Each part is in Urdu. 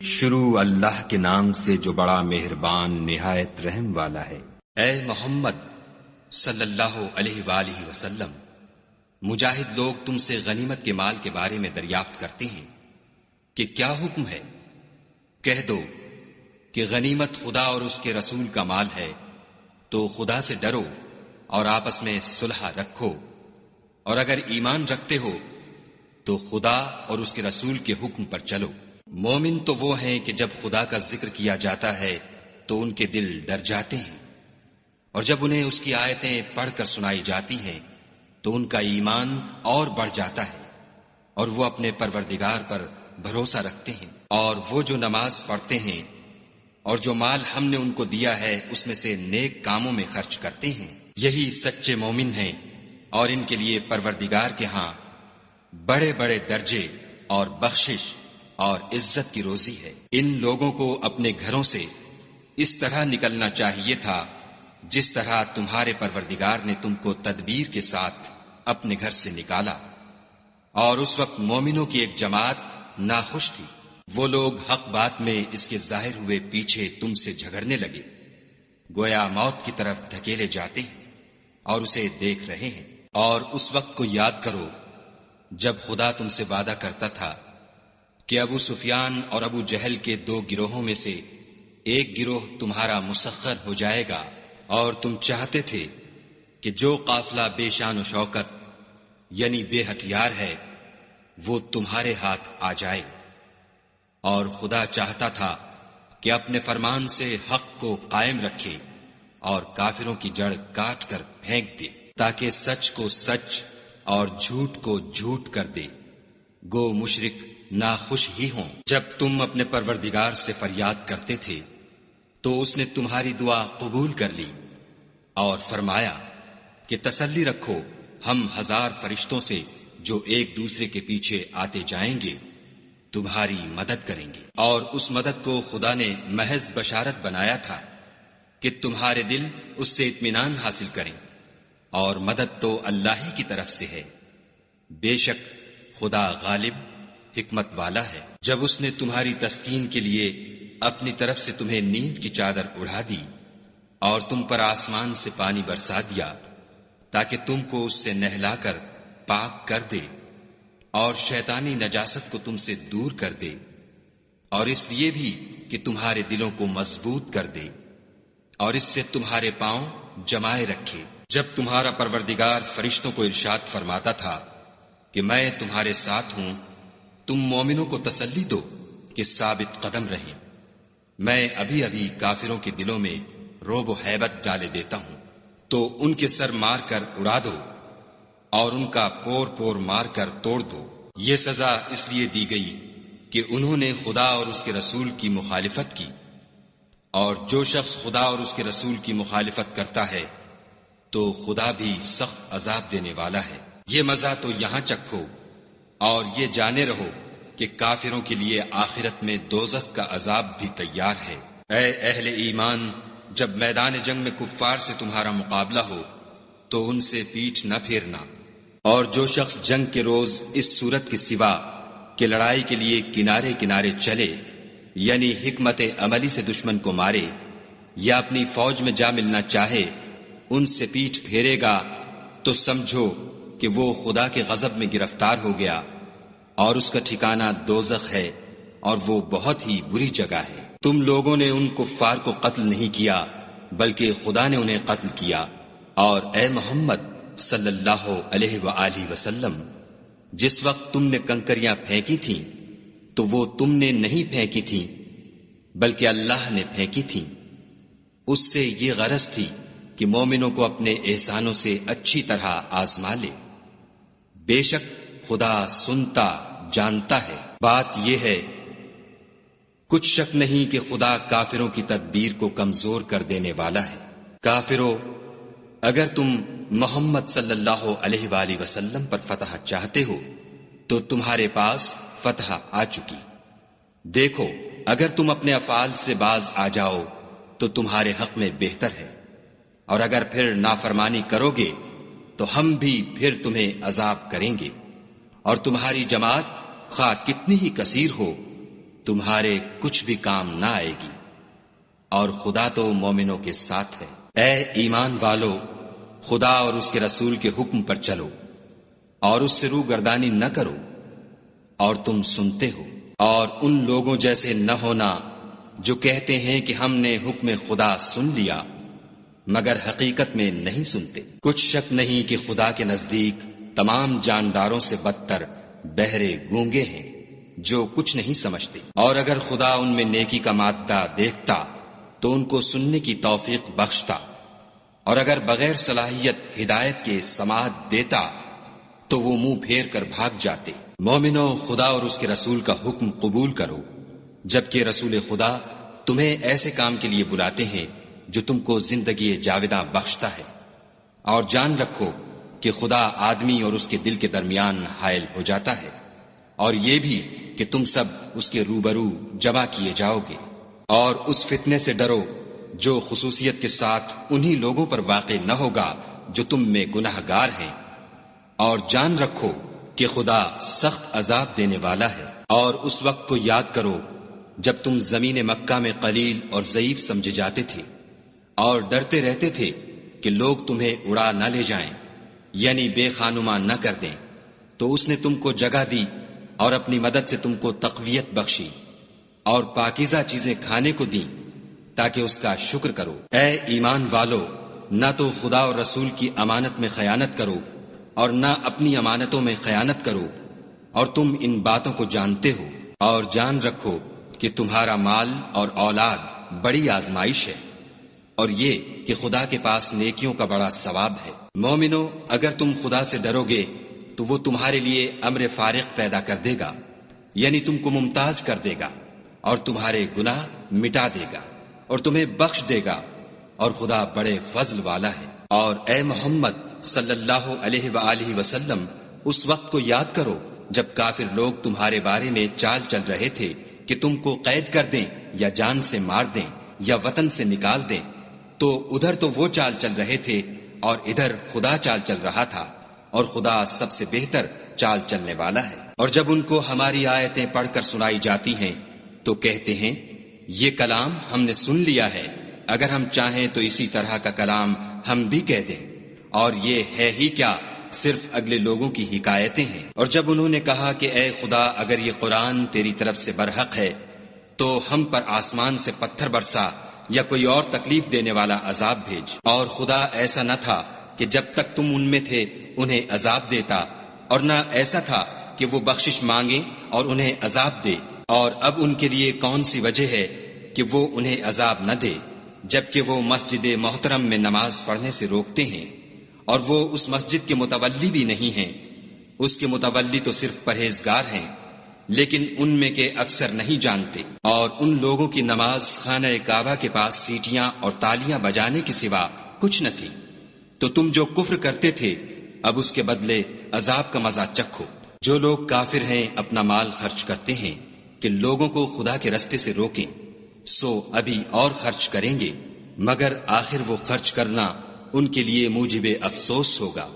شروع اللہ کے نام سے جو بڑا مہربان نہایت رحم والا ہے۔ اے محمد صلی اللہ علیہ وآلہ وسلم، مجاہد لوگ تم سے غنیمت کے مال کے بارے میں دریافت کرتے ہیں کہ کیا حکم ہے؟ کہہ دو کہ غنیمت خدا اور اس کے رسول کا مال ہے، تو خدا سے ڈرو اور آپس میں صلح رکھو، اور اگر ایمان رکھتے ہو تو خدا اور اس کے رسول کے حکم پر چلو۔ مومن تو وہ ہیں کہ جب خدا کا ذکر کیا جاتا ہے تو ان کے دل ڈر جاتے ہیں، اور جب انہیں اس کی آیتیں پڑھ کر سنائی جاتی ہیں تو ان کا ایمان اور بڑھ جاتا ہے، اور وہ اپنے پروردگار پر بھروسہ رکھتے ہیں، اور وہ جو نماز پڑھتے ہیں اور جو مال ہم نے ان کو دیا ہے اس میں سے نیک کاموں میں خرچ کرتے ہیں، یہی سچے مومن ہیں، اور ان کے لیے پروردگار کے ہاں بڑے بڑے درجے اور بخشش اور عزت کی روزی ہے۔ ان لوگوں کو اپنے گھروں سے اس طرح نکلنا چاہیے تھا جس طرح تمہارے پروردگار نے تم کو تدبیر کے ساتھ اپنے گھر سے نکالا، اور اس وقت مومنوں کی ایک جماعت ناخوش تھی۔ وہ لوگ حق بات میں اس کے ظاہر ہوئے پیچھے تم سے جھگڑنے لگے، گویا موت کی طرف دھکیلے جاتے ہیں اور اسے دیکھ رہے ہیں۔ اور اس وقت کو یاد کرو جب خدا تم سے وعدہ کرتا تھا کہ ابو سفیان اور ابو جہل کے دو گروہوں میں سے ایک گروہ تمہارا مسخر ہو جائے گا، اور تم چاہتے تھے کہ جو قافلہ بے شان و شوکت یعنی بے ہتھیار ہے وہ تمہارے ہاتھ آ جائے، اور خدا چاہتا تھا کہ اپنے فرمان سے حق کو قائم رکھے اور کافروں کی جڑ کاٹ کر پھینک دے، تاکہ سچ کو سچ اور جھوٹ کو جھوٹ کر دے۔ گو مشرک ناخوش ہی ہوں۔ جب تم اپنے پروردگار سے فریاد کرتے تھے تو اس نے تمہاری دعا قبول کر لی اور فرمایا کہ تسلی رکھو، ہم 1000 فرشتوں سے جو ایک دوسرے کے پیچھے آتے جائیں گے تمہاری مدد کریں گے۔ اور اس مدد کو خدا نے محض بشارت بنایا تھا کہ تمہارے دل اس سے اطمینان حاصل کریں، اور مدد تو اللہ ہی کی طرف سے ہے، بے شک خدا غالب حکمت والا ہے۔ جب اس نے تمہاری تسکین کے لیے اپنی طرف سے تمہیں نیند کی چادر اڑا دی اور تم پر آسمان سے پانی برسا دیا تاکہ تم کو اس سے نہلا کر پاک کر دے، اور شیطانی نجاست کو تم سے دور کر دے، اور اس لیے بھی کہ تمہارے دلوں کو مضبوط کر دے اور اس سے تمہارے پاؤں جمائے رکھے۔ جب تمہارا پروردگار فرشتوں کو ارشاد فرماتا تھا کہ میں تمہارے ساتھ ہوں، تم مومنوں کو تسلی دو کہ ثابت قدم رہیں، میں ابھی ابھی کافروں کے دلوں میں رعب و ہیبت ڈالے دیتا ہوں، تو ان کے سر مار کر اڑا دو اور ان کا پور پور مار کر توڑ دو۔ یہ سزا اس لیے دی گئی کہ انہوں نے خدا اور اس کے رسول کی مخالفت کی، اور جو شخص خدا اور اس کے رسول کی مخالفت کرتا ہے تو خدا بھی سخت عذاب دینے والا ہے۔ یہ مزہ تو یہاں چکھو اور یہ جانے رہو کہ کافروں کے لیے آخرت میں دوزخ کا عذاب بھی تیار ہے۔ اے اہل ایمان، جب میدان جنگ میں کفار سے تمہارا مقابلہ ہو تو ان سے پیٹھ نہ پھیرنا، اور جو شخص جنگ کے روز اس صورت کے سوا کہ لڑائی کے لیے کنارے کنارے چلے، یعنی حکمت عملی سے دشمن کو مارے یا اپنی فوج میں جا ملنا چاہے، ان سے پیٹھ پھیرے گا تو سمجھو کہ وہ خدا کے غضب میں گرفتار ہو گیا، اور اس کا ٹھکانہ دوزخ ہے، اور وہ بہت ہی بری جگہ ہے۔ تم لوگوں نے ان کفار کو قتل نہیں کیا بلکہ خدا نے انہیں قتل کیا، اور اے محمد صلی اللہ علیہ وآلہ وسلم، جس وقت تم نے کنکریاں پھینکی تھیں تو وہ تم نے نہیں پھینکی تھیں بلکہ اللہ نے پھینکی تھیں، اس سے یہ غرض تھی کہ مومنوں کو اپنے احسانوں سے اچھی طرح آزما لے، بے شک خدا سنتا جانتا ہے۔ بات یہ ہے کچھ شک نہیں کہ خدا کافروں کی تدبیر کو کمزور کر دینے والا ہے۔ کافروں، اگر تم محمد صلی اللہ علیہ وآلہ وسلم پر فتح چاہتے ہو تو تمہارے پاس فتح آ چکی۔ دیکھو، اگر تم اپنے افعال سے باز آ جاؤ تو تمہارے حق میں بہتر ہے، اور اگر پھر نافرمانی کرو گے تو ہم بھی پھر تمہیں عذاب کریں گے، اور تمہاری جماعت خواہ کتنی ہی کثیر ہو تمہارے کچھ بھی کام نہ آئے گی، اور خدا تو مومنوں کے ساتھ ہے۔ اے ایمان والو، خدا اور اس کے رسول کے حکم پر چلو اور اس سے روگردانی نہ کرو، اور تم سنتے ہو، اور ان لوگوں جیسے نہ ہونا جو کہتے ہیں کہ ہم نے حکم خدا سن لیا مگر حقیقت میں نہیں سنتے۔ کچھ شک نہیں کہ خدا کے نزدیک تمام جانداروں سے بدتر بہرے گونگے ہیں جو کچھ نہیں سمجھتے، اور اگر خدا ان میں نیکی کا مادہ دیکھتا تو ان کو سننے کی توفیق بخشتا، اور اگر بغیر صلاحیت ہدایت کے سماعت دیتا تو وہ منہ پھیر کر بھاگ جاتے۔ مومنو، خدا اور اس کے رسول کا حکم قبول کرو، جبکہ رسول خدا تمہیں ایسے کام کے لیے بلاتے ہیں جو تم کو زندگی جاوداں بخشتا ہے، اور جان رکھو کہ خدا آدمی اور اس کے دل کے درمیان حائل ہو جاتا ہے، اور یہ بھی کہ تم سب اس کے روبرو جمع کیے جاؤ گے۔ اور اس فتنے سے ڈرو جو خصوصیت کے ساتھ انہی لوگوں پر واقع نہ ہوگا جو تم میں گناہگار ہیں، اور جان رکھو کہ خدا سخت عذاب دینے والا ہے۔ اور اس وقت کو یاد کرو جب تم زمین مکہ میں قلیل اور ضعیف سمجھے جاتے تھے، اور ڈرتے رہتے تھے کہ لوگ تمہیں اڑا نہ لے جائیں، یعنی بے خانما نہ کر دیں، تو اس نے تم کو جگہ دی اور اپنی مدد سے تم کو تقویت بخشی اور پاکیزہ چیزیں کھانے کو دیں تاکہ اس کا شکر کرو۔ اے ایمان والو، نہ تو خدا اور رسول کی امانت میں خیانت کرو اور نہ اپنی امانتوں میں خیانت کرو، اور تم ان باتوں کو جانتے ہو، اور جان رکھو کہ تمہارا مال اور اولاد بڑی آزمائش ہے، اور یہ کہ خدا کے پاس نیکیوں کا بڑا ثواب ہے۔ مومنو، اگر تم خدا سے ڈرو گے تو وہ تمہارے لیے امر فارق پیدا کر دے گا، یعنی تم کو ممتاز کر دے گا اور تمہارے گناہ مٹا دے گا اور تمہیں بخش دے گا، اور خدا بڑے فضل والا ہے۔ اور اے محمد صلی اللہ علیہ وآلہ وسلم، اس وقت کو یاد کرو جب کافر لوگ تمہارے بارے میں چال چل رہے تھے کہ تم کو قید کر دیں یا جان سے مار دیں یا وطن سے نکال دیں، تو ادھر تو وہ چال چل رہے تھے اور ادھر خدا چال چل رہا تھا، اور خدا سب سے بہتر چال چلنے والا ہے۔ اور جب ان کو ہماری آیتیں پڑھ کر سنائی جاتی ہیں تو کہتے ہیں یہ کلام ہم نے سن لیا ہے، اگر ہم چاہیں تو اسی طرح کا کلام ہم بھی کہہ دیں، اور یہ ہے ہی کیا، صرف اگلے لوگوں کی حکایتیں ہیں۔ اور جب انہوں نے کہا کہ اے خدا، اگر یہ قرآن تیری طرف سے برحق ہے تو ہم پر آسمان سے پتھر برسا یا کوئی اور تکلیف دینے والا عذاب بھیج۔ اور خدا ایسا نہ تھا کہ جب تک تم ان میں تھے انہیں عذاب دیتا، اور نہ ایسا تھا کہ وہ بخشش مانگے اور انہیں عذاب دے۔ اور اب ان کے لیے کون سی وجہ ہے کہ وہ انہیں عذاب نہ دے، جبکہ وہ مسجد محترم میں نماز پڑھنے سے روکتے ہیں، اور وہ اس مسجد کے متولی بھی نہیں ہیں، اس کے متولی تو صرف پرہیزگار ہیں، لیکن ان میں کے اکثر نہیں جانتے۔ اور ان لوگوں کی نماز خانہ کعبہ کے پاس سیٹیاں اور تالیاں بجانے کے سوا کچھ نہ تھی، تو تم جو کفر کرتے تھے اب اس کے بدلے عذاب کا مزہ چکھو۔ جو لوگ کافر ہیں اپنا مال خرچ کرتے ہیں کہ لوگوں کو خدا کے رستے سے روکیں، سو ابھی اور خرچ کریں گے، مگر آخر وہ خرچ کرنا ان کے لیے موجب افسوس ہوگا،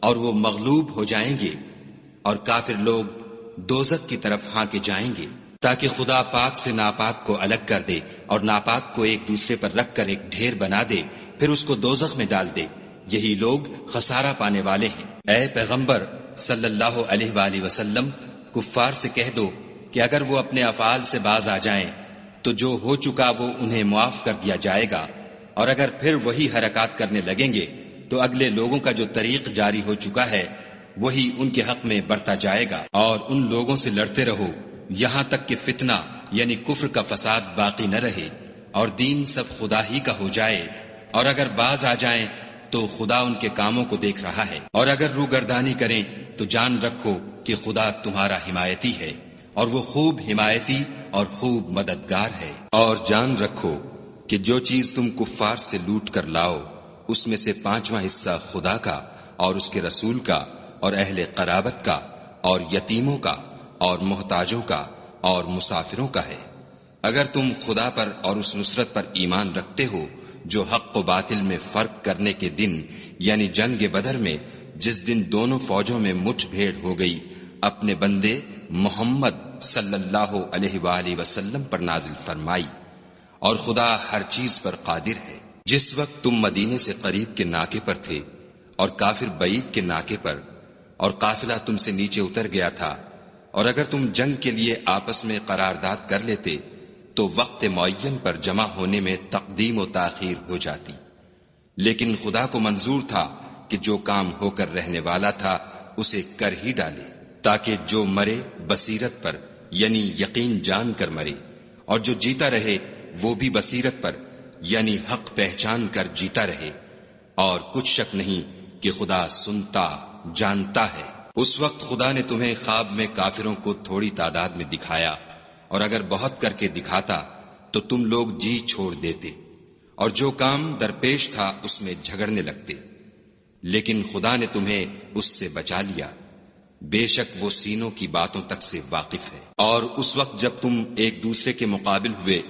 اور وہ مغلوب ہو جائیں گے، اور کافر لوگ دوزخ کی طرف ہانکے جائیں گے، تاکہ خدا پاک سے ناپاک کو الگ کر دے اور ناپاک کو ایک دوسرے پر رکھ کر ایک ڈھیر بنا دے، پھر اس کو دوزخ میں ڈال دے۔ یہی لوگ خسارہ پانے والے ہیں۔ اے پیغمبر صلی اللہ علیہ وآلہ وسلم، کفار سے کہہ دو کہ اگر وہ اپنے افعال سے باز آ جائیں تو جو ہو چکا وہ انہیں معاف کر دیا جائے گا، اور اگر پھر وہی حرکات کرنے لگیں گے تو اگلے لوگوں کا جو طریق جاری ہو چکا ہے وہی ان کے حق میں برتا جائے گا۔ اور ان لوگوں سے لڑتے رہو یہاں تک کہ فتنہ یعنی کفر کا فساد باقی نہ رہے اور دین سب خدا ہی کا ہو جائے، اور اگر باز آ جائیں تو خدا ان کے کاموں کو دیکھ رہا ہے، اور اگر روگردانی کریں تو جان رکھو کہ خدا تمہارا حمایتی ہے، اور وہ خوب حمایتی اور خوب مددگار ہے۔ اور جان رکھو کہ جو چیز تم کفار سے لوٹ کر لاؤ اس میں سے 5واں حصہ خدا کا اور اس کے رسول کا اور اہل قرابت کا اور یتیموں کا اور محتاجوں کا اور مسافروں کا ہے۔ اگر تم خدا پر اور اس نصرت پر ایمان رکھتے ہو جو حق و باطل میں فرق کرنے کے دن یعنی جنگ بدر میں، جس دن دونوں فوجوں میں مٹھ بھیڑ ہو گئی، اپنے بندے محمد صلی اللہ علیہ وآلہ وسلم پر نازل فرمائی، اور خدا ہر چیز پر قادر ہے۔ جس وقت تم مدینے سے قریب کے ناکے پر تھے اور کافر بعید کے ناکے پر، اور قافلہ تم سے نیچے اتر گیا تھا، اور اگر تم جنگ کے لیے آپس میں قرارداد کر لیتے تو وقت معین پر جمع ہونے میں تقدیم و تاخیر ہو جاتی، لیکن خدا کو منظور تھا کہ جو کام ہو کر رہنے والا تھا اسے کر ہی ڈالے، تاکہ جو مرے بصیرت پر یعنی یقین جان کر مرے، اور جو جیتا رہے وہ بھی بصیرت پر یعنی حق پہچان کر جیتا رہے، اور کچھ شک نہیں کہ خدا سنتا جانتا ہے۔ اس وقت خدا نے تمہیں خواب میں کافروں کو تھوڑی تعداد میں دکھایا، اور اگر بہت کر کے دکھاتا تو تم لوگ جی چھوڑ دیتے، اور جو کام درپیش تھا اس میں جھگڑنے لگتے، لیکن خدا نے تمہیں اس سے بچا لیا، بے شک وہ سینوں کی باتوں تک سے واقف ہے۔ اور اس وقت جب تم ایک دوسرے کے مقابل ہوئے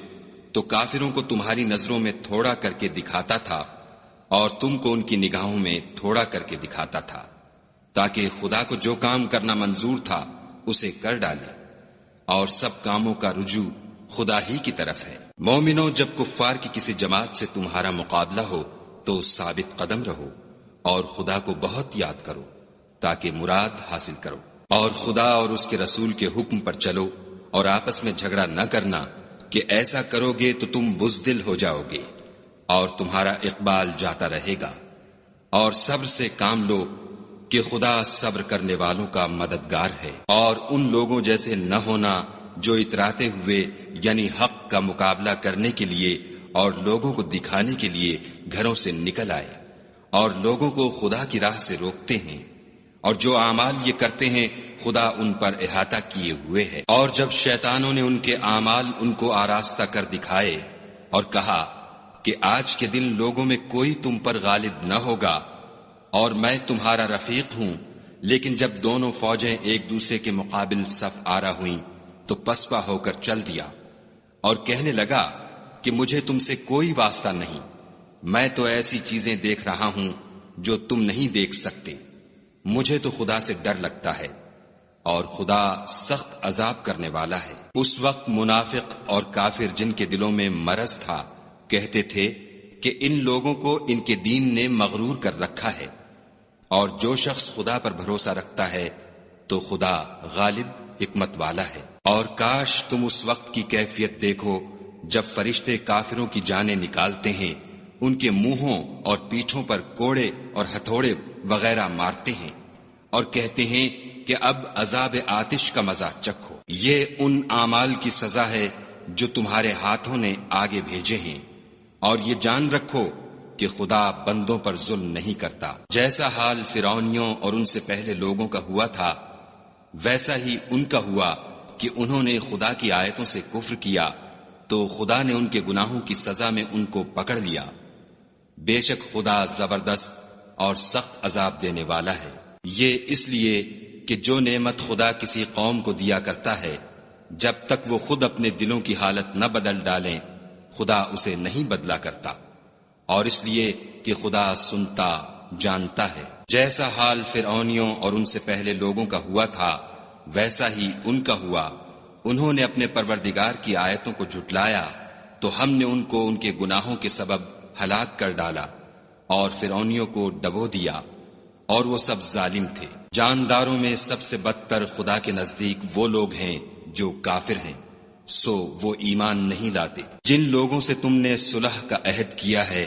تو کافروں کو تمہاری نظروں میں تھوڑا کر کے دکھاتا تھا، اور تم کو ان کی نگاہوں میں تھوڑا کر کے دکھاتا تھا، تاکہ خدا کو جو کام کرنا منظور تھا اسے کر ڈالے، اور سب کاموں کا رجوع خدا ہی کی طرف ہے۔ مومنوں، جب کفار کی کسی جماعت سے تمہارا مقابلہ ہو تو ثابت قدم رہو، اور خدا کو بہت یاد کرو تاکہ مراد حاصل کرو، اور خدا اور اس کے رسول کے حکم پر چلو، اور آپس میں جھگڑا نہ کرنا کہ ایسا کرو گے تو تم بزدل ہو جاؤ گے اور تمہارا اقبال جاتا رہے گا، اور صبر سے کام لو کہ خدا صبر کرنے والوں کا مددگار ہے۔ اور ان لوگوں جیسے نہ ہونا جو اتراتے ہوئے یعنی حق کا مقابلہ کرنے کے لیے اور لوگوں کو دکھانے کے لیے گھروں سے نکل آئے اور لوگوں کو خدا کی راہ سے روکتے ہیں، اور جو اعمال یہ کرتے ہیں خدا ان پر احاطہ کیے ہوئے ہے۔ اور جب شیطانوں نے ان کے اعمال ان کو آراستہ کر دکھائے اور کہا کہ آج کے دن لوگوں میں کوئی تم پر غالب نہ ہوگا اور میں تمہارا رفیق ہوں، لیکن جب دونوں فوجیں ایک دوسرے کے مقابل صف آرا ہوئیں تو پسپا ہو کر چل دیا اور کہنے لگا کہ مجھے تم سے کوئی واسطہ نہیں، میں تو ایسی چیزیں دیکھ رہا ہوں جو تم نہیں دیکھ سکتے، مجھے تو خدا سے ڈر لگتا ہے، اور خدا سخت عذاب کرنے والا ہے۔ اس وقت منافق اور کافر جن کے دلوں میں مرض تھا کہتے تھے کہ ان لوگوں کو ان کے دین نے مغرور کر رکھا ہے، اور جو شخص خدا پر بھروسہ رکھتا ہے تو خدا غالب حکمت والا ہے۔ اور کاش تم اس وقت کی کیفیت دیکھو جب فرشتے کافروں کی جانیں نکالتے ہیں، ان کے منہوں اور پیٹھوں پر کوڑے اور ہتھوڑے وغیرہ مارتے ہیں اور کہتے ہیں کہ اب عذاب آتش کا مزہ چکھو، یہ ان اعمال کی سزا ہے جو تمہارے ہاتھوں نے آگے بھیجے ہیں، اور یہ جان رکھو کہ خدا بندوں پر ظلم نہیں کرتا۔ جیسا حال فرعونیوں اور ان سے پہلے لوگوں کا ہوا تھا ویسا ہی ان کا ہوا کہ انہوں نے خدا کی آیتوں سے کفر کیا تو خدا نے ان کے گناہوں کی سزا میں ان کو پکڑ لیا، بے شک خدا زبردست اور سخت عذاب دینے والا ہے۔ یہ اس لیے کہ جو نعمت خدا کسی قوم کو دیا کرتا ہے جب تک وہ خود اپنے دلوں کی حالت نہ بدل ڈالیں خدا اسے نہیں بدلا کرتا، اور اس لیے کہ خدا سنتا جانتا ہے۔ جیسا حال فرعونیوں اور ان سے پہلے لوگوں کا ہوا تھا ویسا ہی ان کا ہوا، انہوں نے اپنے پروردگار کی آیتوں کو جھٹلایا تو ہم نے ان کو ان کے گناہوں کے سبب ہلاک کر ڈالا اور فرعونیوں کو ڈبو دیا، اور وہ سب ظالم تھے۔ جانداروں میں سب سے بدتر خدا کے نزدیک وہ لوگ ہیں جو کافر ہیں، سو وہ ایمان نہیں لاتے۔ جن لوگوں سے تم نے صلح کا عہد کیا ہے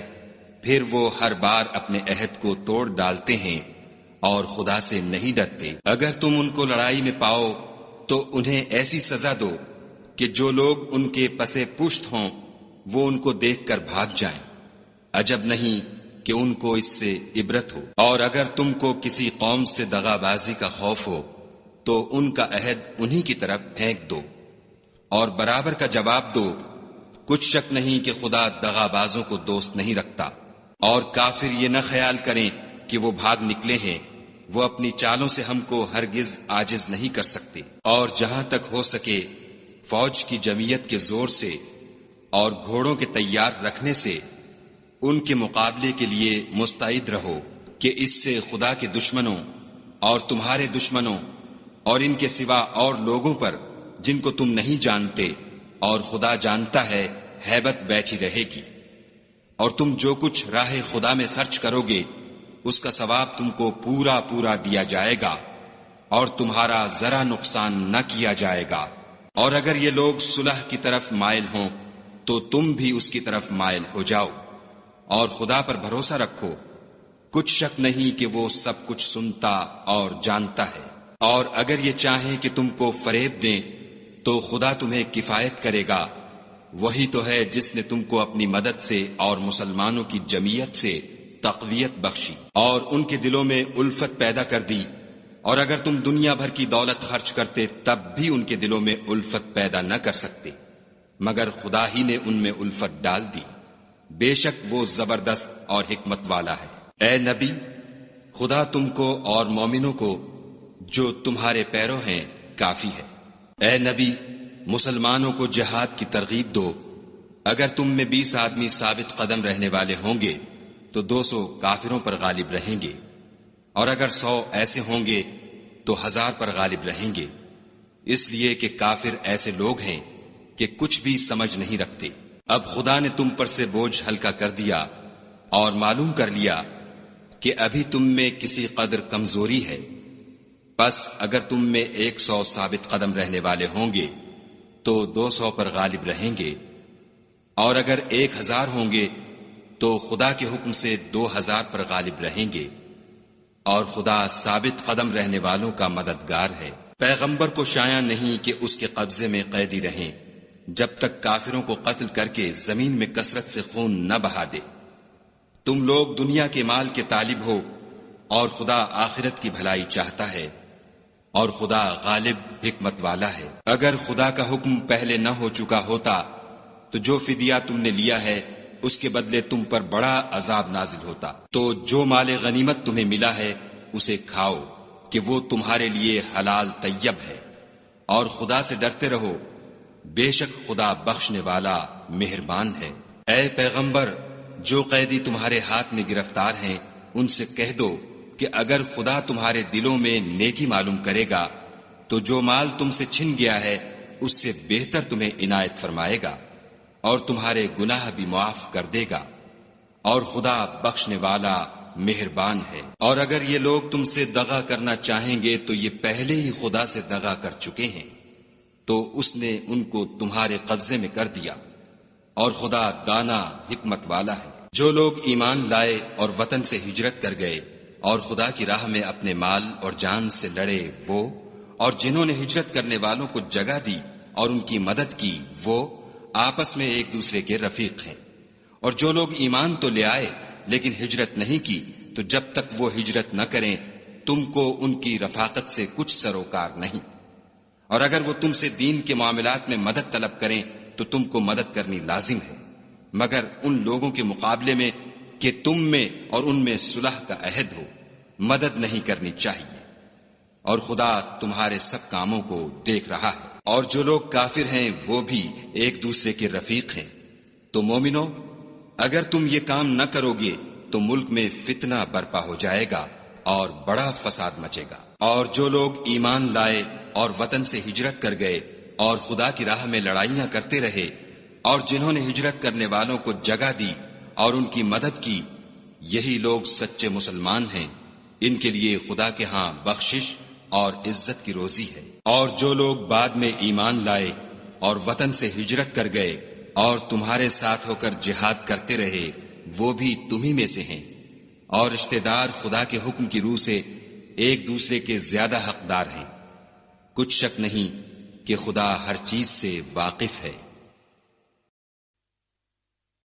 پھر وہ ہر بار اپنے عہد کو توڑ ڈالتے ہیں اور خدا سے نہیں ڈرتے۔ اگر تم ان کو لڑائی میں پاؤ تو انہیں ایسی سزا دو کہ جو لوگ ان کے پسے پشت ہوں وہ ان کو دیکھ کر بھاگ جائیں، عجب نہیں کہ ان کو اس سے عبرت ہو۔ اور اگر تم کو کسی قوم سے دغا بازی کا خوف ہو تو ان کا عہد انہی کی طرف پھینک دو اور برابر کا جواب دو، کچھ شک نہیں کہ خدا دغا بازوں کو دوست نہیں رکھتا۔ اور کافر یہ نہ خیال کریں کہ وہ بھاگ نکلے ہیں، وہ اپنی چالوں سے ہم کو ہرگز عاجز نہیں کر سکتے۔ اور جہاں تک ہو سکے فوج کی جمعیت کے زور سے اور گھوڑوں کے تیار رکھنے سے ان کے مقابلے کے لیے مستعد رہو کہ اس سے خدا کے دشمنوں اور تمہارے دشمنوں اور ان کے سوا اور لوگوں پر جن کو تم نہیں جانتے، اور خدا جانتا ہے ہیبت بیٹھی رہے گی، اور تم جو کچھ راہ خدا میں خرچ کرو گے اس کا ثواب تم کو پورا پورا دیا جائے گا، اور تمہارا ذرا نقصان نہ کیا جائے گا۔ اور اگر یہ لوگ صلح کی طرف مائل ہوں تو تم بھی اس کی طرف مائل ہو جاؤ، اور خدا پر بھروسہ رکھو، کچھ شک نہیں کہ وہ سب کچھ سنتا اور جانتا ہے۔ اور اگر یہ چاہیں کہ تم کو فریب دیں تو خدا تمہیں کفایت کرے گا، وہی تو ہے جس نے تم کو اپنی مدد سے اور مسلمانوں کی جمعیت سے تقویت بخشی اور ان کے دلوں میں الفت پیدا کر دی، اور اگر تم دنیا بھر کی دولت خرچ کرتے تب بھی ان کے دلوں میں الفت پیدا نہ کر سکتے، مگر خدا ہی نے ان میں الفت ڈال دی، بے شک وہ زبردست اور حکمت والا ہے۔ اے نبی، خدا تم کو اور مومنوں کو جو تمہارے پیرو ہیں کافی ہے۔ اے نبی، مسلمانوں کو جہاد کی ترغیب دو، اگر تم میں 20 آدمی ثابت قدم رہنے والے ہوں گے تو 200 کافروں پر غالب رہیں گے، اور اگر 100 ایسے ہوں گے تو 1000 پر غالب رہیں گے، اس لیے کہ کافر ایسے لوگ ہیں کہ کچھ بھی سمجھ نہیں رکھتے۔ اب خدا نے تم پر سے بوجھ ہلکا کر دیا اور معلوم کر لیا کہ ابھی تم میں کسی قدر کمزوری ہے، بس اگر تم میں 100 ثابت قدم رہنے والے ہوں گے تو 200 پر غالب رہیں گے، اور اگر 1000 ہوں گے تو خدا کے حکم سے 2000 پر غالب رہیں گے، اور خدا ثابت قدم رہنے والوں کا مددگار ہے۔ پیغمبر کو شایع نہیں کہ اس کے قبضے میں قیدی رہیں جب تک کافروں کو قتل کر کے زمین میں کثرت سے خون نہ بہا دے۔ تم لوگ دنیا کے مال کے طالب ہو اور خدا آخرت کی بھلائی چاہتا ہے، اور خدا غالب حکمت والا ہے۔ اگر خدا کا حکم پہلے نہ ہو چکا ہوتا تو جو فدیہ تم نے لیا ہے اس کے بدلے تم پر بڑا عذاب نازل ہوتا۔ تو جو مال غنیمت تمہیں ملا ہے اسے کھاؤ کہ وہ تمہارے لیے حلال طیب ہے، اور خدا سے ڈرتے رہو، بے شک خدا بخشنے والا مہربان ہے۔ اے پیغمبر، جو قیدی تمہارے ہاتھ میں گرفتار ہیں ان سے کہہ دو کہ اگر خدا تمہارے دلوں میں نیکی معلوم کرے گا تو جو مال تم سے چھن گیا ہے اس سے بہتر تمہیں عنایت فرمائے گا، اور تمہارے گناہ بھی معاف کر دے گا، اور خدا بخشنے والا مہربان ہے۔ اور اگر یہ لوگ تم سے دغا کرنا چاہیں گے تو یہ پہلے ہی خدا سے دغا کر چکے ہیں، تو اس نے ان کو تمہارے قبضے میں کر دیا، اور خدا دانا حکمت والا ہے۔ جو لوگ ایمان لائے اور وطن سے ہجرت کر گئے اور خدا کی راہ میں اپنے مال اور جان سے لڑے وہ، اور جنہوں نے ہجرت کرنے والوں کو جگہ دی اور ان کی مدد کی وہ آپس میں ایک دوسرے کے رفیق ہیں۔ اور جو لوگ ایمان تو لے آئے لیکن ہجرت نہیں کی تو جب تک وہ ہجرت نہ کریں تم کو ان کی رفاقت سے کچھ سروکار نہیں، اور اگر وہ تم سے دین کے معاملات میں مدد طلب کریں تو تم کو مدد کرنی لازم ہے، مگر ان لوگوں کے مقابلے میں کہ تم میں اور ان میں صلح کا عہد ہو مدد نہیں کرنی چاہیے، اور خدا تمہارے سب کاموں کو دیکھ رہا ہے۔ اور جو لوگ کافر ہیں وہ بھی ایک دوسرے کے رفیق ہیں۔ تو مومنو، اگر تم یہ کام نہ کرو گے تو ملک میں فتنہ برپا ہو جائے گا اور بڑا فساد مچے گا۔ اور جو لوگ ایمان لائے اور وطن سے ہجرت کر گئے اور خدا کی راہ میں لڑائیاں کرتے رہے، اور جنہوں نے ہجرت کرنے والوں کو جگہ دی اور ان کی مدد کی، یہی لوگ سچے مسلمان ہیں، ان کے لیے خدا کے ہاں بخشش اور عزت کی روزی ہے۔ اور جو لوگ بعد میں ایمان لائے اور وطن سے ہجرت کر گئے اور تمہارے ساتھ ہو کر جہاد کرتے رہے، وہ بھی تمہیں میں سے ہیں، اور رشتہ دار خدا کے حکم کی روح سے ایک دوسرے کے زیادہ حقدار ہیں۔ کچھ شک نہیں کہ خدا ہر چیز سے واقف ہے۔